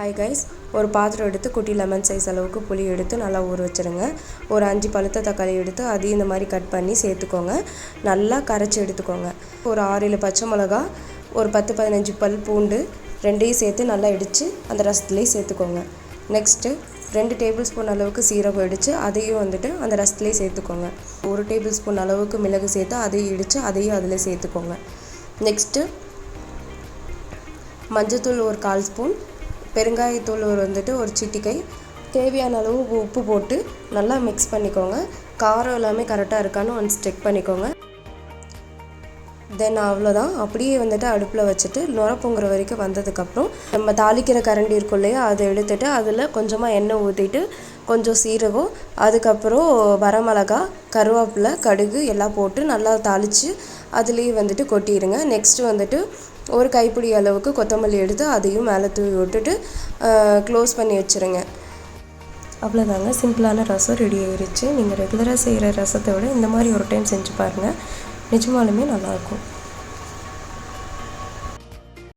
Hi guys, ஒரு பாத்திரம் எடுத்து குட்டி லெமன் சைஸ் அளவுக்கு புளி எடுத்து நல்லா ஊற வச்சுருங்க. ஒரு 5 பழுத்த தக்காளி எடுத்து அதையும் இந்த மாதிரி கட் பண்ணி சேர்த்துக்கோங்க. நல்லா கரைச்சி எடுத்துக்கோங்க. ஒரு 6-7 பச்சை மிளகா, ஒரு 10-15 பல் பூண்டு ரெண்டையும் சேர்த்து நல்லா இடித்து அந்த ரசத்துலேயே சேர்த்துக்கோங்க. நெக்ஸ்ட்டு 2 டேபிள் ஸ்பூன் அளவுக்கு சீரகம் இடித்து அதையும் அந்த ரசத்துலேயே சேர்த்துக்கோங்க. 1 டேபிள் ஸ்பூன் அளவுக்கு மிளகு சேர்த்து அதையும் இடித்து அதையும் அதில் சேர்த்துக்கோங்க. நெக்ஸ்ட்டு மஞ்சத்தூள் ஒரு 1/4 ஸ்பூன், பெருங்காயத்தூள் ஒரு சிட்டிகை, தேவையான அளவு உப்பு போட்டு நல்லா மிக்ஸ் பண்ணிக்கோங்க. காரம் எல்லாமே கரெக்டாக இருக்கான்னு ஒன்ஸ் செக் பண்ணிக்கோங்க. தென் அவ்வளோதான். அப்படியே அடுப்பில் வச்சுட்டு நுர பொங்குற வரைக்கும் வந்ததுக்கப்புறம் நம்ம தாளிக்கிற கரண்டி இருக்கும் இல்லையா, அதை எடுத்துகிட்டு அதில் கொஞ்சமாக எண்ணெய் ஊற்றிட்டு கொஞ்சம் சீரகம், அதுக்கப்புறம் வரமிளகா, கருவேப்பிலை, கடுகு எல்லாம் போட்டு நல்லா தாளித்து அதுலேயே கொட்டிடுங்க. நெக்ஸ்ட்டு ஒரு கைப்பிடி அளவுக்கு கொத்தமல்லி எடுத்து அதையும் மேலே தூவி விட்டுட்டு க்ளோஸ் பண்ணி வச்சுருங்க. அவ்வளோதாங்க, சிம்பிளான ரசம் ரெடி ஆகிடுச்சு. நீங்கள் ரெகுலராக செய்கிற ரசத்தை விட இந்த மாதிரி ஒரு டைம் செஞ்சு பாருங்கள், நிஜமாலுமே நல்லாயிருக்கும்.